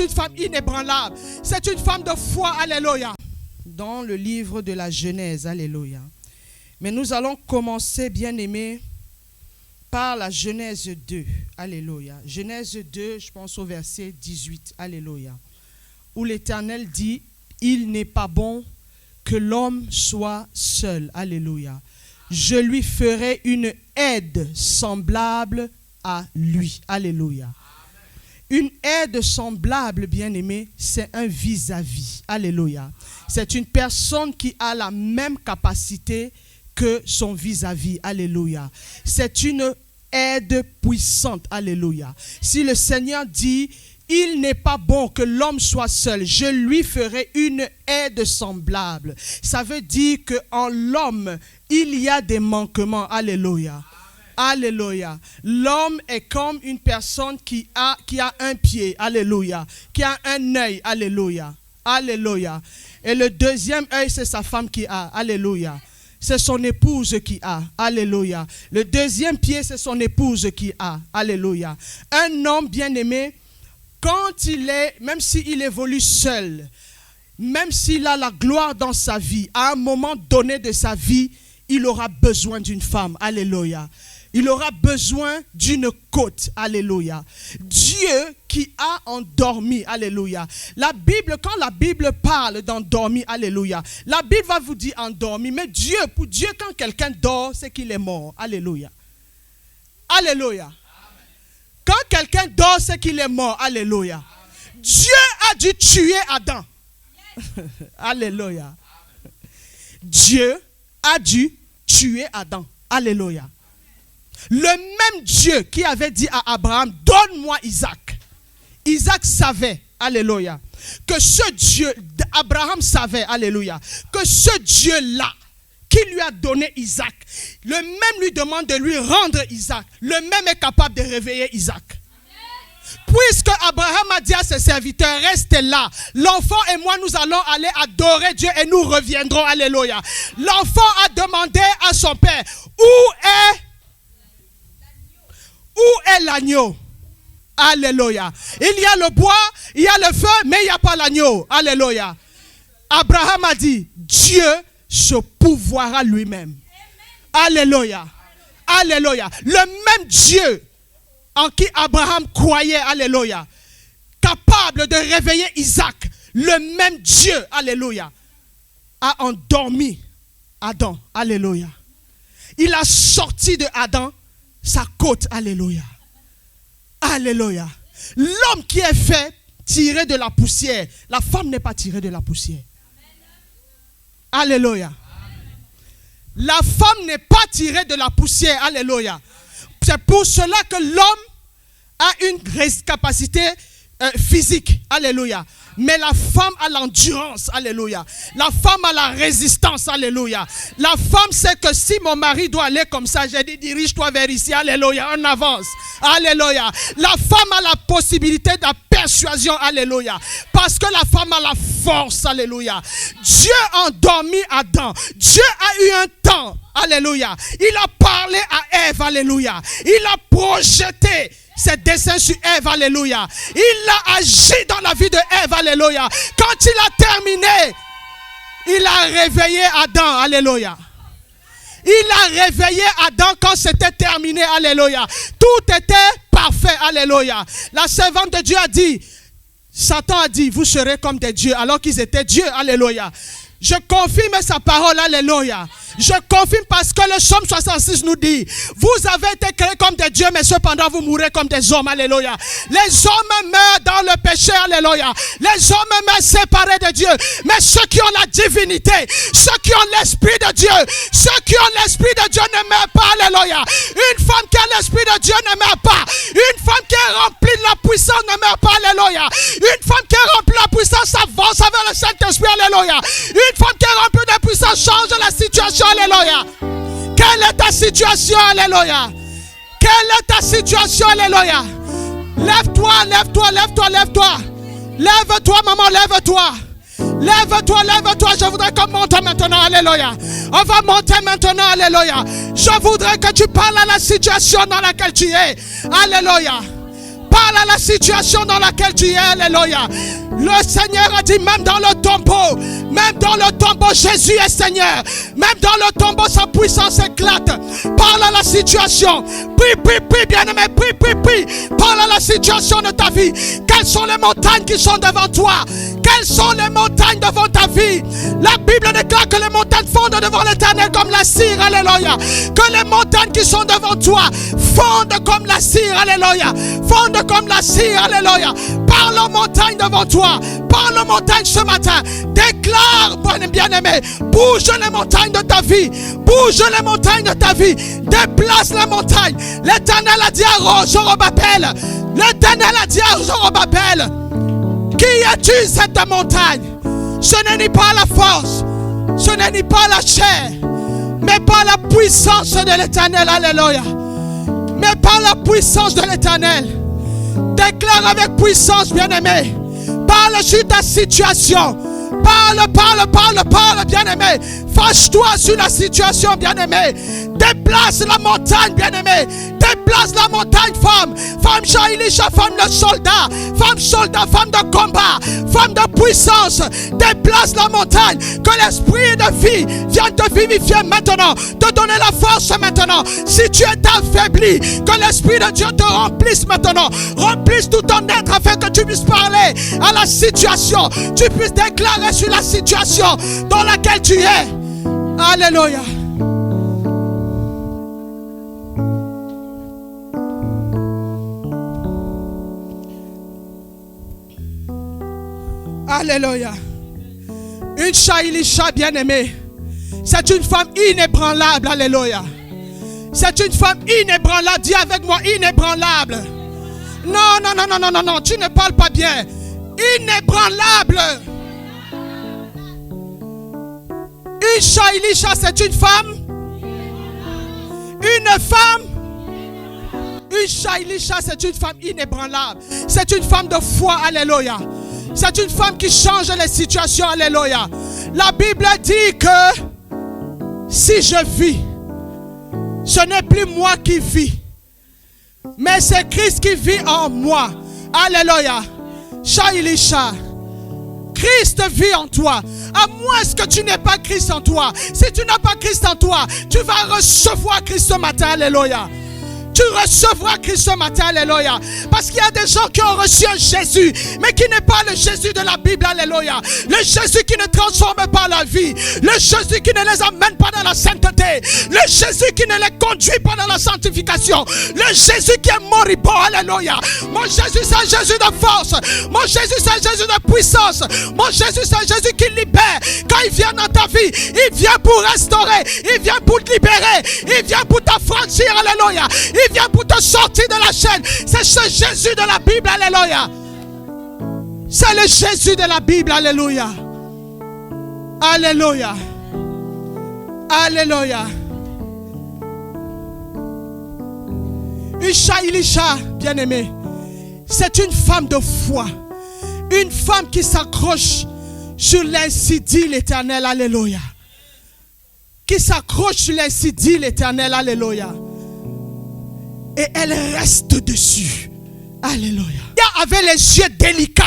une femme inébranlable. C'est une femme de foi. Alléluia. Dans le livre de la Genèse. Alléluia. Mais nous allons commencer, bien-aimés, par la Genèse 2. Alléluia. Genèse 2, je pense au verset 18. Alléluia. Où l'Éternel dit, il n'est pas bon que l'homme soit seul. Alléluia. Je lui ferai une aide semblable à lui. Alléluia. Une aide semblable, bien-aimé, c'est un vis-à-vis. Alléluia. C'est une personne qui a la même capacité que son vis-à-vis. Alléluia. C'est une aide puissante. Alléluia. Si le Seigneur dit, il n'est pas bon que l'homme soit seul, je lui ferai une aide semblable. Ça veut dire qu'en l'homme, il y a des manquements. Alléluia. Alléluia. L'homme est comme une personne qui a un pied. Alléluia. Qui a un œil. Alléluia. Alléluia. Et le deuxième œil, c'est sa femme qui a. Alléluia. C'est son épouse qui a. Alléluia. Le deuxième pied, c'est son épouse qui a. Alléluia. Un homme bien-aimé, quand même s'il évolue seul, même s'il a la gloire dans sa vie, à un moment donné de sa vie, il aura besoin d'une femme. Alléluia. Il aura besoin d'une côte. Alléluia. Dieu qui a endormi. Alléluia. La Bible, quand la Bible parle d'endormi, alléluia, la Bible va vous dire endormi. Mais pour Dieu, quand quelqu'un dort, c'est qu'il est mort. Alléluia. Alléluia. Quand quelqu'un dort, c'est qu'il est mort. Alléluia. Dieu a dû tuer Adam. Alléluia. Dieu a dû tuer Adam. Alléluia. Le même Dieu qui avait dit à Abraham, donne-moi Isaac. Isaac savait, alléluia, que ce Dieu, Abraham savait, alléluia, que ce Dieu-là, qui lui a donné Isaac, le même lui demande de lui rendre Isaac. Le même est capable de réveiller Isaac. Puisque Abraham a dit à ses serviteurs, restez là. L'enfant et moi, nous allons aller adorer Dieu et nous reviendrons. Alléluia. L'enfant a demandé à son père, où est l'agneau? Alléluia. Il y a le bois, il y a le feu, mais il n'y a pas l'agneau. Alléluia. Abraham a dit, Dieu se pourvoira lui-même. Alléluia. Alléluia. Le même Dieu en qui Abraham croyait, alléluia, capable de réveiller Isaac, le même Dieu, alléluia, a endormi Adam, alléluia. Il a sorti de Adam sa côte, alléluia. Alléluia. L'homme qui est fait tiré de la poussière, la femme n'est pas tirée de la poussière. Alléluia. La femme n'est pas tirée de la poussière, alléluia. C'est pour cela que l'homme a une capacité physique, alléluia. Mais la femme a l'endurance, alléluia. La femme a la résistance, alléluia. La femme sait que si mon mari doit aller comme ça, j'ai dit dirige-toi vers ici, alléluia, on avance, alléluia. La femme a la possibilité de la persuasion, alléluia. Parce que la femme a la force, alléluia. Dieu a endormi Adam. Dieu a eu un temps, alléluia. Il a parlé à Ève, alléluia. Il a projeté ses desseins sur Ève, alléluia. Il a agi dans la vie de Ève, alléluia. Quand il a terminé, il a réveillé Adam, alléluia. Il a réveillé Adam quand c'était terminé, alléluia. Tout était parfait, alléluia. La servante de Dieu a dit, Satan a dit, vous serez comme des dieux, alors qu'ils étaient dieux, alléluia. Je confirme sa parole, alléluia. Je confirme parce que le psaume 66 nous dit, vous avez été créés comme des dieux, mais cependant vous mourrez comme des hommes, alléluia. Les hommes meurent dans le péché, alléluia. Les hommes meurent séparés de Dieu. Mais ceux qui ont la divinité, ceux qui ont l'esprit de Dieu, ceux qui ont l'esprit de Dieu ne meurent pas, alléluia. Une femme qui a l'esprit de Dieu ne meurt pas. Une femme qui est remplie de la puissance ne meurt pas, alléluia. Une femme qui est remplie de la puissance avance avec le Saint-Esprit, alléluia. Une femme qui est remplie de puissance change la situation, alléluia. Quelle est ta situation, alléluia? Quelle est ta situation, alléluia? Lève-toi, lève-toi, lève-toi, lève-toi. Lève-toi, maman, lève-toi. Lève-toi, lève-toi. Je voudrais qu'on monte maintenant, alléluia. On va monter maintenant, alléluia. Je voudrais que tu parles à la situation dans laquelle tu es. Alléluia. Parle à la situation dans laquelle tu es. Alléluia. Le Seigneur a dit, même dans le tombeau, Jésus est Seigneur. Même dans le tombeau, sa puissance éclate. Parle à la situation. Prie, bien-aimé, prie. Parle à la situation de ta vie. Quelles sont les montagnes qui sont devant toi? Quelles sont les montagnes devant ta vie? La Bible déclare que les montagnes fondent devant l'Éternel comme la cire. Alléluia. Que les montagnes qui sont devant toi fondent comme la cire. Alléluia. Fondent comme la cire. Alléluia. Parle aux montagnes devant toi. Parle aux montagnes ce matin. Déclare, bien-aimé, bouge les montagnes de ta vie. Bouge les montagnes de ta vie. Déplace les montagnes. L'Éternel a dit à Zorobabel. L'Éternel a dit à Zorobabel, qui es-tu cette montagne? Ce n'est ni pas la force, ce n'est ni pas la chair, mais par la puissance de l'Éternel. Alléluia. Mais par la puissance de l'Éternel. Déclare avec puissance, bien-aimé. Parle sur ta situation. Parle, bien-aimé. Fâche-toi sur la situation, bien-aimé. Déplace la montagne, bien-aimé. Déplace la montagne, femme. Femme Shaïlisha, femme de soldat. Femme de combat. Femme de puissance. Déplace la montagne. Que l'esprit de vie vienne te vivifier maintenant. Te donner la force maintenant. Si tu es affaibli, que l'esprit de Dieu te remplisse maintenant. Remplisse tout ton être afin que tu puisses parler à la situation. Tu puisses déclarer sur la situation dans laquelle tu es. Alléluia. Alléluia. Une Shaïlisha bien-aimée, c'est une femme inébranlable. Alléluia. C'est une femme inébranlable. Dis avec moi, inébranlable. Non, tu ne parles pas bien. Inébranlable. Une Shaïlisha, c'est une femme. Une Shaïlisha, c'est une femme inébranlable. C'est une femme de foi. Alléluia. C'est une femme qui change les situations. Alléluia. La Bible dit que si je vis, ce n'est plus moi qui vis, mais c'est Christ qui vit en moi. Alléluia. Shaïlisha, Christ vit en toi. À moins que tu n'aies pas Christ en toi. Si tu n'as pas Christ en toi, tu vas recevoir Christ ce matin. Alléluia. Tu recevras Christ ce matin, alléluia. Parce qu'il y a des gens qui ont reçu un Jésus, mais qui n'est pas le Jésus de la Bible, alléluia. Le Jésus qui ne transforme pas la vie. Le Jésus qui ne les amène pas dans la sainteté. Le Jésus qui ne les conduit pas dans la sanctification. Le Jésus qui est moribond, alléluia. Mon Jésus, c'est un Jésus de force. Mon Jésus, c'est un Jésus de puissance. Mon Jésus, c'est un Jésus qui libère. Quand il vient dans ta vie, il vient pour restaurer. Il vient pour te libérer. Il vient pour t'affranchir, alléluia. Il vient pour te sortir de la chaîne. C'est ce Jésus de la Bible, alléluia. C'est le Jésus de la Bible, alléluia. Alléluia. Alléluia. Shaïlisha, bien-aimé, c'est une femme de foi. Une femme qui s'accroche sur l'ainsi dit l'Éternel, alléluia. Qui s'accroche sur l'ainsi dit l'Éternel, alléluia. Et elle reste dessus. Alléluia. Elle avait les yeux délicats.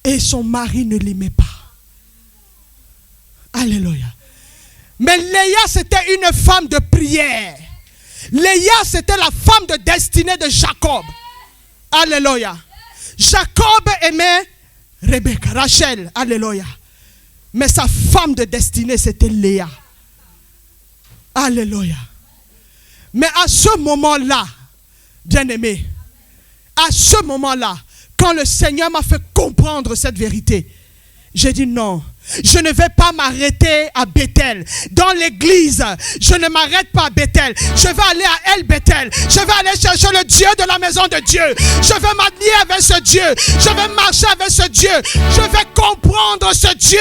Et son mari ne l'aimait pas. Alléluia. Mais Léa, c'était une femme de prière. Léa, c'était la femme de destinée de Jacob. Alléluia. Jacob aimait Rebecca, Rachel. Alléluia. Mais sa femme de destinée, c'était Léa. Alléluia. Mais à ce moment-là, bien-aimé, à ce moment-là, quand le Seigneur m'a fait comprendre cette vérité, j'ai dit non. Je ne vais pas m'arrêter à Bethel. Dans l'église, je ne m'arrête pas à Bethel. Je vais aller à El Bethel. Je vais aller chercher le Dieu de la maison de Dieu. Je vais m'allier avec ce Dieu. Je vais marcher avec ce Dieu. Je vais comprendre ce Dieu.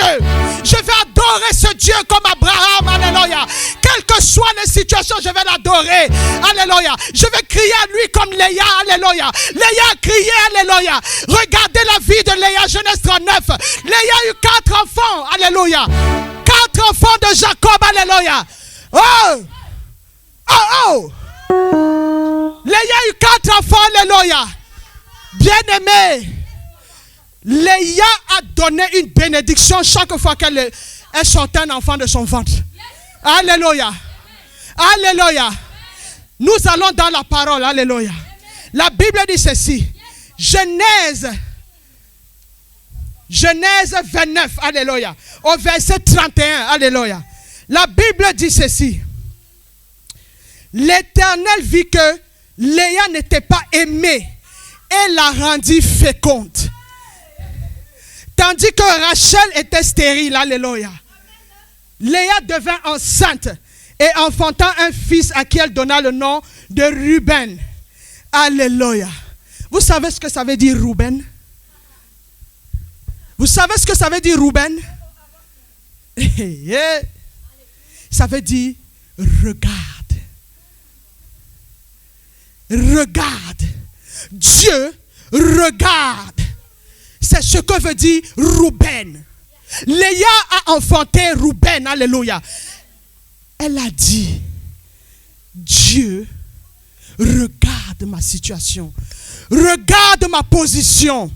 Je vais adorer ce Dieu comme Abraham. Alléluia. Quelles que soient les situations, je vais l'adorer. Alléluia. Je vais crier à lui comme Léa. Alléluia. Léa a crié. Alléluia. Regardez la vie de Léa, Genèse 39. Léa a eu 4 enfants. Alléluia. 4 enfants de Jacob. Alléluia. Oh. Oh. Oh. Léa a eu 4 enfants, alléluia. Bien-aimé, Léa a donné une bénédiction chaque fois qu'elle sortait un enfant de son ventre. Alléluia. Alléluia. Nous allons dans la parole. Alléluia. La Bible dit ceci. Genèse 29. Alléluia. Au verset 31. Alléluia. La Bible dit ceci. L'Éternel vit que Léa n'était pas aimée et la rendit féconde. Tandis que Rachel était stérile. Alléluia. Léa devint enceinte et enfanta un fils à qui elle donna le nom de Ruben. Alléluia. Vous savez ce que ça veut dire Ruben? Vous savez ce que ça veut dire Ruben? Ça veut dire regarde. Regarde. Dieu regarde. C'est ce que veut dire Ruben. Léa a enfanté Ruben. Alléluia. Elle a dit, Dieu, regarde ma situation. Regarde ma position.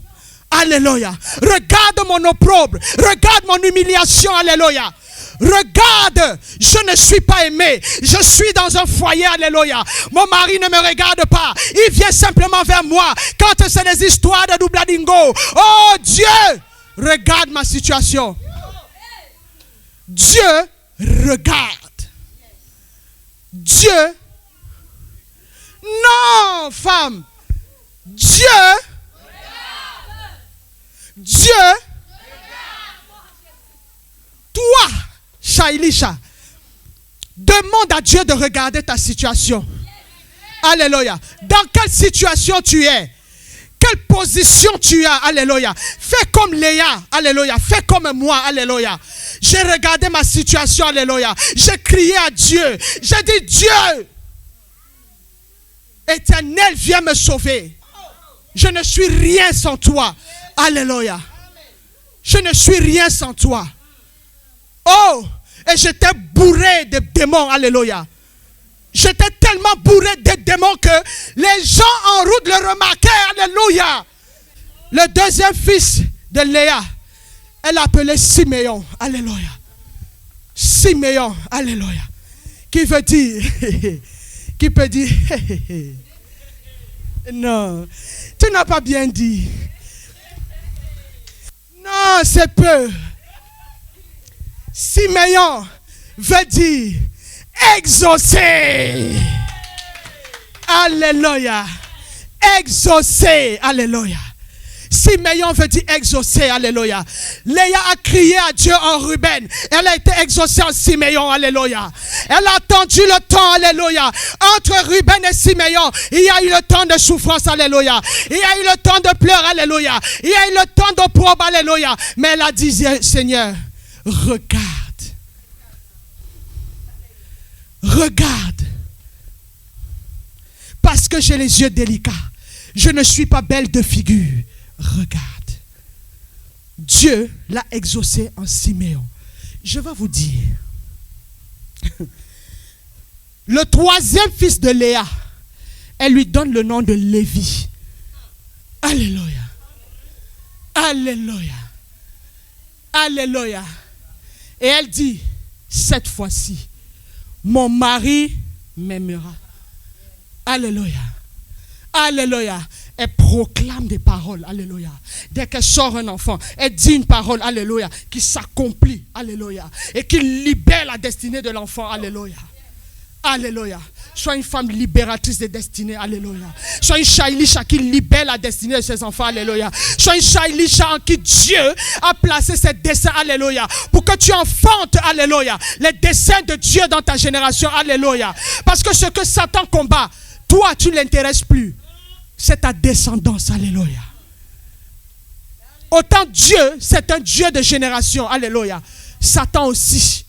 Alléluia. Regarde mon opprobre. Regarde mon humiliation. Alléluia. Regarde, je ne suis pas aimé. Je suis dans un foyer. Alléluia. Mon mari ne me regarde pas. Il vient simplement vers moi quand c'est des histoires de doubladingo. Oh Dieu, regarde ma situation. Dieu regarde. Dieu. Non, femme. Dieu. Dieu. Toi, Shailisha, demande à Dieu de regarder ta situation. Alléluia. Dans quelle situation tu es? Quelle position tu as? Alléluia. Fais comme Léa. Alléluia. Fais comme moi. Alléluia. J'ai regardé ma situation. Alléluia. J'ai crié à Dieu. J'ai dit, Dieu, Éternel, viens me sauver. Je ne suis rien sans toi. Alléluia. Je ne suis rien sans toi. Oh, et j'étais bourré de démons. Alléluia. J'étais tellement bourré de démons que les gens en route le remarquaient. Alléluia. Le deuxième fils de Léa, elle l'appelait Siméon. Alléluia. Siméon. Alléluia. Qui veut dire, qui peut dire, non, tu n'as pas bien dit. Non, c'est peu. Siméon veut dire exaucer. Alléluia. Exaucer. Alléluia. Siméon veut dire exaucer. Alléluia. Léa a crié à Dieu en Ruben. Elle a été exaucée en Siméon. Alléluia. Elle a attendu le temps. Alléluia. Entre Ruben et Siméon, il y a eu le temps de souffrance. Alléluia. Il y a eu le temps de pleurs. Alléluia. Il y a eu le temps d'opprobre. Alléluia. Mais elle a dit, Seigneur, regarde. Regarde. Parce que j'ai les yeux délicats. Je ne suis pas belle de figure. Regarde. Dieu l'a exaucé en Siméon. Je vais vous dire. Le troisième fils de Léa, elle lui donne le nom de Lévi. Alléluia. Alléluia. Alléluia. Et elle dit, cette fois-ci, mon mari m'aimera. Alléluia. Alléluia. Elle proclame des paroles. Alléluia. Dès qu'elle sort un enfant, elle dit une parole. Alléluia. Qui s'accomplit. Alléluia. Et qui libère la destinée de l'enfant. Alléluia. Alléluia. Sois une femme libératrice de destinée. Alléluia. Sois une Shailisha qui libère la destinée de ses enfants. Alléluia. Sois une Shailisha en qui Dieu a placé ses desseins. Alléluia. Pour que tu enfantes. Alléluia. Les desseins de Dieu dans ta génération. Alléluia. Parce que ce que Satan combat, toi, tu ne l'intéresses plus. C'est ta descendance. Alléluia. Autant Dieu, c'est un Dieu de génération. Alléluia. Satan aussi.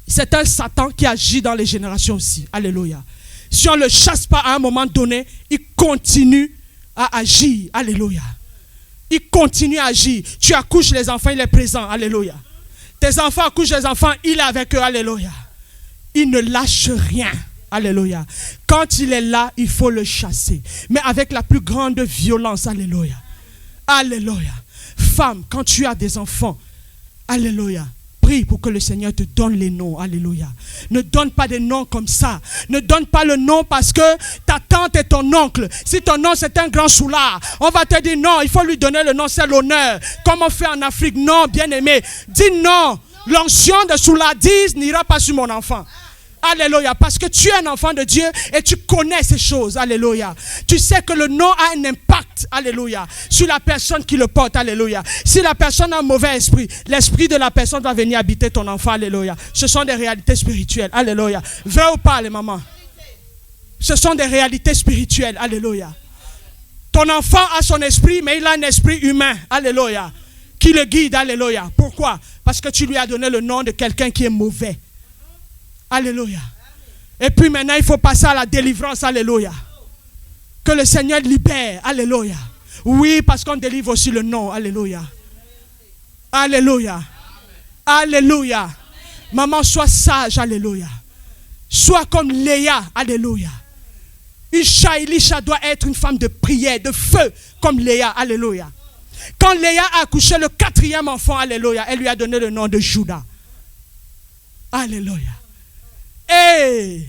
C'est un Satan qui agit dans les générations aussi. Alléluia. Si on ne le chasse pas à un moment donné, il continue à agir. Alléluia. Il continue à agir. Tu accouches les enfants, il est présent. Alléluia. Tes enfants accouchent les enfants, il est avec eux. Alléluia. Il ne lâche rien. Alléluia. Quand il est là, il faut le chasser. Mais avec la plus grande violence. Alléluia. Alléluia. Femme, quand tu as des enfants, alléluia, prie pour que le Seigneur te donne les noms. Alléluia. Ne donne pas des noms comme ça. Ne donne pas le nom parce que ta tante est ton oncle. Si ton nom c'est un grand soulard, on va te dire non, il faut lui donner le nom, c'est l'honneur. Comme on fait en Afrique. Non, bien aimé. Dis non. L'onction de soulardise n'ira pas sur mon enfant. Alléluia, parce que tu es un enfant de Dieu et tu connais ces choses. Alléluia. Tu sais que le nom a un impact. Alléluia. Sur la personne qui le porte. Alléluia. Si la personne a un mauvais esprit, l'esprit de la personne va venir habiter ton enfant. Alléluia. Ce sont des réalités spirituelles. Alléluia. Veux ou pas les mamans? Ce sont des réalités spirituelles. Alléluia. Ton enfant a son esprit, mais il a un esprit humain. Alléluia. Qui le guide. Alléluia. Pourquoi? Parce que tu lui as donné le nom de quelqu'un qui est mauvais. Alléluia. Et puis maintenant, il faut passer à la délivrance. Alléluia. Que le Seigneur libère. Alléluia. Oui, parce qu'on délivre aussi le nom. Alléluia. Alléluia. Alléluia. Maman, sois sage. Alléluia. Sois comme Léa. Alléluia. Elisha doit être une femme de prière, de feu, comme Léa. Alléluia. Quand Léa a accouché le 4e enfant, alléluia, elle lui a donné le nom de Judas. Alléluia. Et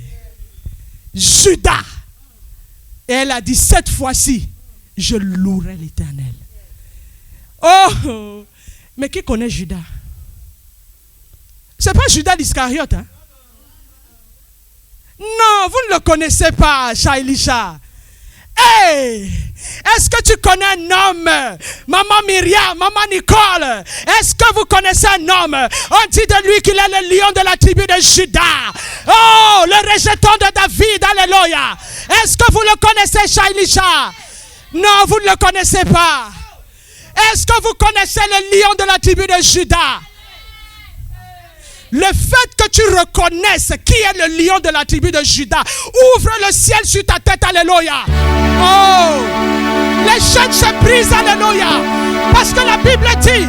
Judas. Et elle a dit, cette fois-ci, je louerai l'Éternel. Oh, mais qui connaît Judas? C'est pas Judas l'Iscariote, hein? Non, vous ne le connaissez pas, Elisha. Hey, est-ce que tu connais un homme? Maman Myriam, maman Nicole, est-ce que vous connaissez un homme? On dit de lui qu'il est le lion de la tribu de Juda. Oh, le rejeton de David, alléluia. Est-ce que vous le connaissez, Elisha? Non, vous ne le connaissez pas. Est-ce que vous connaissez le lion de la tribu de Juda? Le fait que tu reconnaisses qui est le lion de la tribu de Juda ouvre le ciel sur ta tête, alléluia. Oh, les chaînes se brisent, alléluia. Parce que la Bible dit,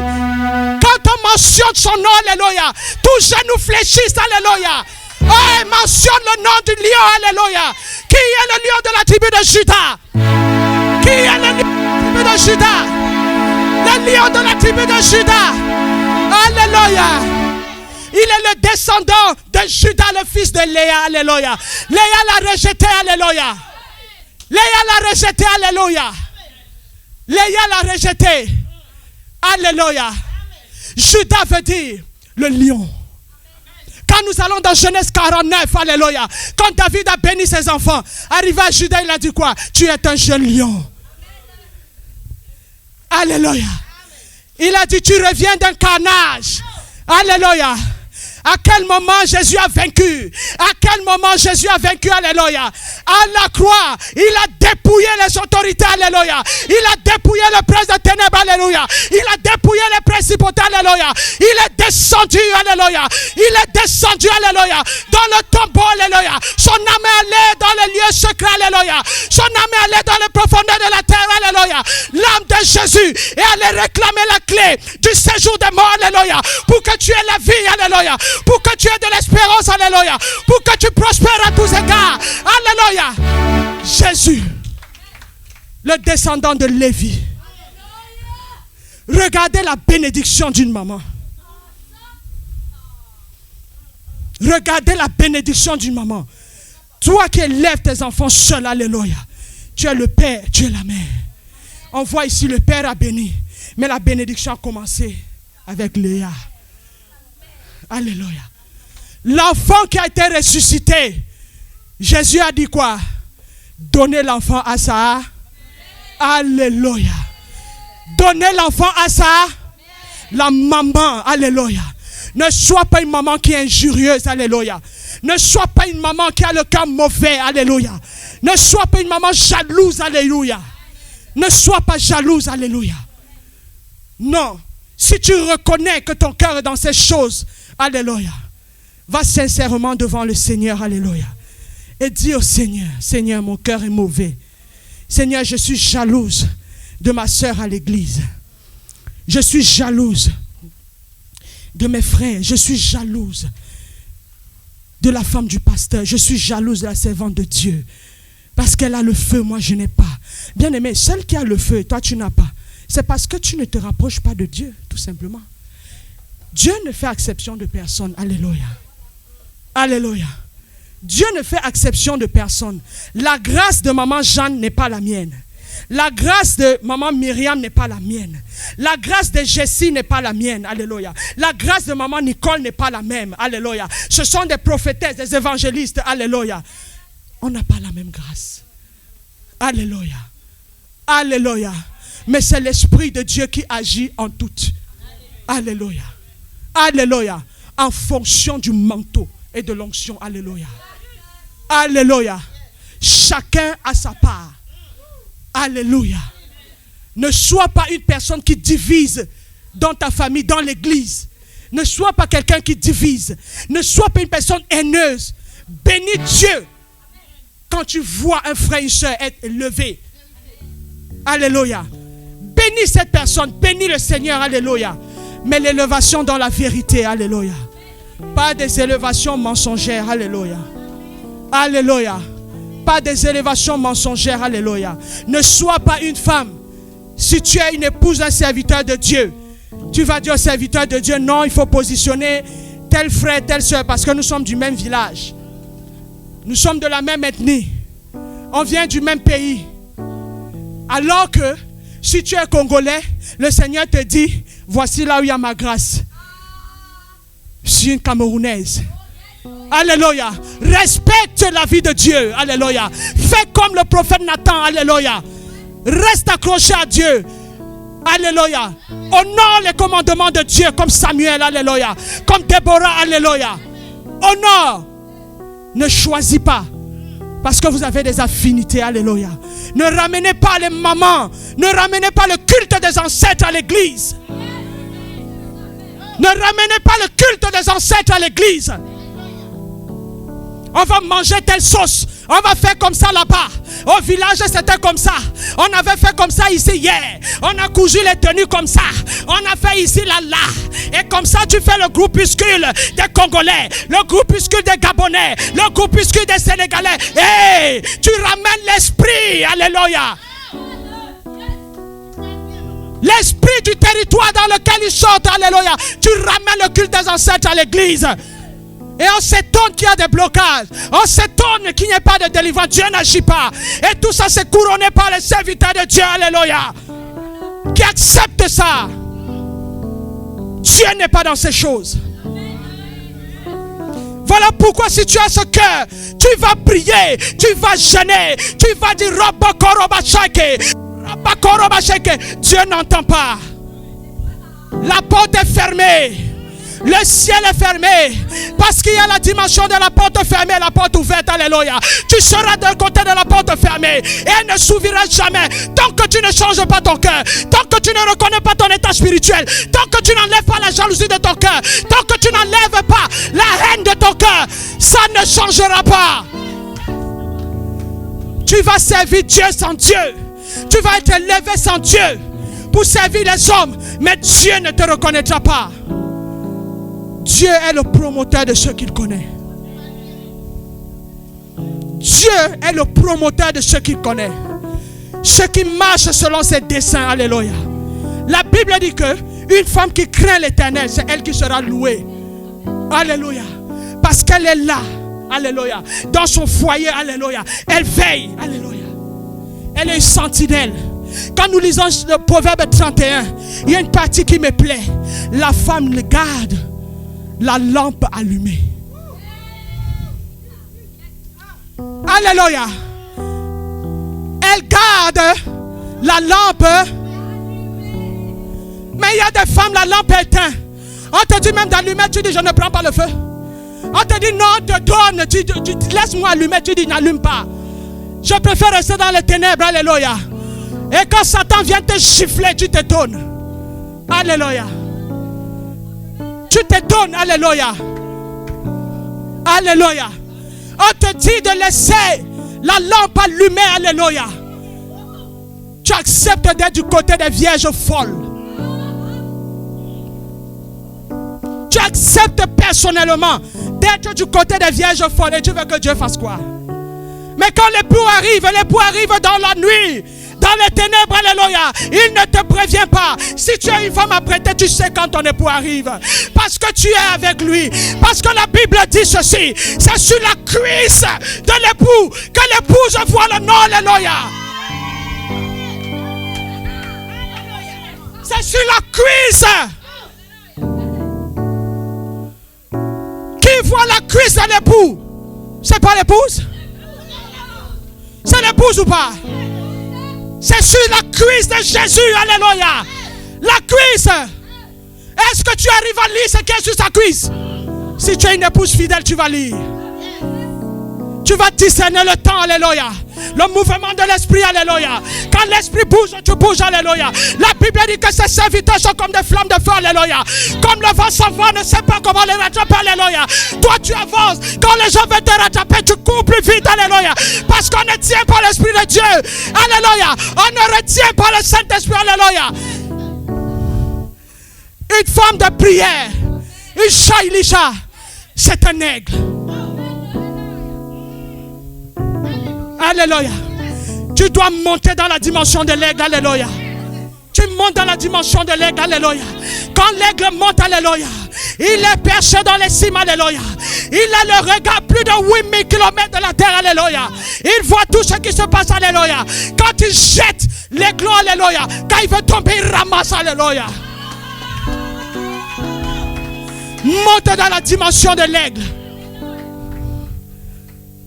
quand on mentionne son nom, alléluia, tous genoux fléchissent, alléluia. Oh, mentionne le nom du lion, alléluia. Qui est le lion de la tribu de Juda? Qui est le lion de la tribu de Juda? Le lion de la tribu de Juda. Alléluia. Il est le descendant de Judas, le fils de Léa, alléluia. Léa l'a rejeté, alléluia. Léa l'a rejeté, alléluia. Léa l'a rejeté, alléluia. Judas veut dire le lion. Quand nous allons dans Genèse 49, alléluia. Quand David a béni ses enfants, arrivé à Judas, il a dit quoi? Tu es un jeune lion. Alléluia. Il a dit, tu reviens d'un carnage. Alléluia. À quel moment Jésus a vaincu? À quel moment Jésus a vaincu? Alléluia. À la croix, il a dépouillé les autorités. Alléluia. Il a dépouillé le prince de ténèbres. Alléluia. Il a dépouillé les principautés. Alléluia. Il est descendu. Alléluia. Il est descendu. Alléluia. Dans le tombeau. Alléluia. Son âme est allée dans le lieu secret. Alléluia. Son âme est allée dans les profondeurs de la terre. Alléluia. L'âme de Jésus est allée réclamer la clé du séjour des morts. Alléluia. Pour que tu aies la vie. Alléluia. Pour que tu aies de l'espérance, alléluia. Pour que tu prospères à tous égards, alléluia. Jésus, le descendant de Lévi. Regardez la bénédiction d'une maman. Regardez la bénédiction d'une maman. Toi qui élèves tes enfants seuls, alléluia. Tu es le père, tu es la mère. On voit ici le père a béni, mais la bénédiction a commencé avec Léa. Alléluia. L'enfant qui a été ressuscité, Jésus a dit quoi? Donnez l'enfant à ça. Alléluia. Donnez l'enfant à ça. La maman, alléluia. Ne sois pas une maman qui est injurieuse, alléluia. Ne sois pas une maman qui a le cœur mauvais, alléluia. Ne sois pas une maman jalouse, alléluia. Ne sois pas jalouse, alléluia. Non. Si tu reconnais que ton cœur est dans ces choses, alléluia, va sincèrement devant le Seigneur, alléluia, et dis au Seigneur, Seigneur, mon cœur est mauvais. Seigneur, je suis jalouse de ma soeur à l'église. Je suis jalouse de mes frères. Je suis jalouse de la femme du pasteur. Je suis jalouse de la servante de Dieu. Parce qu'elle a le feu, moi je n'ai pas. Bien aimé, celle qui a le feu et toi tu n'as pas, c'est parce que tu ne te rapproches pas de Dieu, tout simplement. Dieu ne fait exception de personne. Alléluia. Alléluia. Dieu ne fait exception de personne. La grâce de maman Jeanne n'est pas la mienne. La grâce de maman Myriam n'est pas la mienne. La grâce de Jessie n'est pas la mienne. Alléluia. La grâce de maman Nicole n'est pas la même. Alléluia. Ce sont des prophétesses, des évangélistes. Alléluia. On n'a pas la même grâce. Alléluia. Alléluia. Mais c'est l'Esprit de Dieu qui agit en toutes. Alléluia. Alléluia. En fonction du manteau et de l'onction. Alléluia. Alléluia. Chacun a sa part. Alléluia. Ne sois pas une personne qui divise dans ta famille, dans l'église. Ne sois pas quelqu'un qui divise. Ne sois pas une personne haineuse. Bénis Dieu quand tu vois un frère et une soeur être élevé. Alléluia. Bénis cette personne. Bénis le Seigneur. Alléluia. Mais l'élévation dans la vérité. Alléluia. Pas des élévations mensongères. Alléluia. Alléluia. Pas des élévations mensongères. Alléluia. Ne sois pas une femme. Si tu es une épouse d'un serviteur de Dieu, tu vas dire au serviteur de Dieu, non, il faut positionner tel frère, telle soeur, parce que nous sommes du même village. Nous sommes de la même ethnie. On vient du même pays. Alors que, si tu es congolais, le Seigneur te dit, voici là où il y a ma grâce. Je suis une Camerounaise. Alléluia. Respecte la vie de Dieu. Alléluia. Fais comme le prophète Nathan. Alléluia. Reste accroché à Dieu. Alléluia. Honore les commandements de Dieu comme Samuel. Alléluia. Comme Déborah. Alléluia. Honore. Ne choisis pas. Parce que vous avez des affinités. Alléluia. Ne ramenez pas les mamans. Ne ramenez pas le culte des ancêtres à l'église. Ne ramenez pas le culte des ancêtres à l'église. On va manger telle sauce. On va faire comme ça là-bas. Au village, c'était comme ça. On avait fait comme ça ici hier. On a cousu les tenues comme ça. On a fait ici là. Et comme ça, tu fais le groupuscule des Congolais, le groupuscule des Gabonais, le groupuscule des Sénégalais. Hey, tu ramènes l'esprit. Alléluia. L'esprit du territoire dans lequel ils sont. Alléluia. Tu ramènes le culte des ancêtres à l'église. Et on s'étonne qu'il y a des blocages. On s'étonne qu'il n'y ait pas de délivrance. Dieu n'agit pas. Et tout ça c'est couronné par les serviteurs de Dieu. Alléluia. Qui acceptent ça. Dieu n'est pas dans ces choses. Voilà pourquoi si tu as ce cœur, tu vas prier, tu vas jeûner, tu vas dire Dieu n'entend pas. La porte est fermée. Le ciel est fermé. Parce qu'il y a la dimension de la porte fermée et la porte ouverte. Alléluia. Tu seras d'un côté de la porte fermée. Et elle ne s'ouvrira jamais. Tant que tu ne changes pas ton cœur. Tant que tu ne reconnais pas ton état spirituel. Tant que tu n'enlèves pas la jalousie de ton cœur. Tant que tu n'enlèves pas la haine de ton cœur. Ça ne changera pas. Tu vas servir Dieu sans Dieu. Tu vas être élevé sans Dieu. Pour servir les hommes. Mais Dieu ne te reconnaîtra pas. Dieu est le promoteur de ceux qu'il connaît. Dieu est le promoteur de ceux qu'il connaît. Ceux qui marchent selon ses desseins. Alléluia. La Bible dit que une femme qui craint l'Éternel, c'est elle qui sera louée. Alléluia. Parce qu'elle est là. Alléluia. Dans son foyer. Alléluia. Elle veille. Alléluia. Elle est une sentinelle. Quand nous lisons le Proverbe 31, il y a une partie qui me plaît. La femme le garde la lampe allumée. Alléluia. Elle garde la lampe. Mais il y a des femmes, la lampe est éteinte. On te dit même d'allumer, tu dis je ne prends pas le feu. On te dit non, te donne, tu laisse-moi allumer, tu dis n'allume pas. Je préfère rester dans les ténèbres. Alléluia. Et quand Satan vient te gifler, tu t'étonnes. Alléluia. Tu t'étonnes. Alléluia. Alléluia. On te dit de laisser la lampe allumée. Alléluia. Tu acceptes d'être du côté des vierges folles. Tu acceptes personnellement d'être du côté des vierges folles et tu veux que Dieu fasse quoi? Mais quand l'époux arrive dans la nuit, dans les ténèbres, alléluia, il ne te prévient pas. Si tu as une femme à prêter, tu sais quand ton époux arrive. Parce que tu es avec lui. Parce que la Bible dit ceci. C'est sur la cuisse de l'époux que l'épouse voit le nom, alléluia. C'est sur la cuisse. Qui voit la cuisse de l'époux? C'est pas l'épouse? C'est l'épouse ou pas? C'est sur la cuisse de Jésus, alléluia. La cuisse. Est-ce que tu arrives à lire ce qui est sur sa cuisse? Si tu es une épouse fidèle, tu vas lire. Tu vas discerner le temps, alléluia. Le mouvement de l'esprit, alléluia. Quand l'esprit bouge, tu bouges, alléluia. La Bible dit que ses serviteurs sont comme des flammes de feu, alléluia. Comme le vent s'en va, ne sait pas comment les rattraper, alléluia. Toi, tu avances. Quand les gens veulent te rattraper, tu cours plus vite, alléluia. Parce qu'on ne tient pas l'esprit de Dieu, alléluia. On ne retient pas le Saint-Esprit, alléluia. Une femme de prière, une Shailisha, c'est un aigle. Alléluia. Tu dois monter dans la dimension de l'aigle. Alléluia. Tu montes dans la dimension de l'aigle. Alléluia. Quand l'aigle monte, alléluia, il est perché dans les cimes. Alléluia. Il a le regard plus de 8000 km de la terre. Alléluia. Il voit tout ce qui se passe. Alléluia. Quand il jette l'aiglon. Alléluia. Quand il veut tomber, il ramasse. Alléluia. Monte dans la dimension de l'aigle.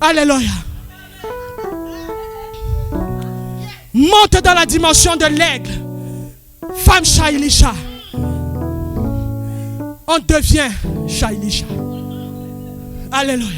Alléluia. Monte dans la dimension de l'aigle. Femme Shailisha. On devient Shailisha. Alléluia.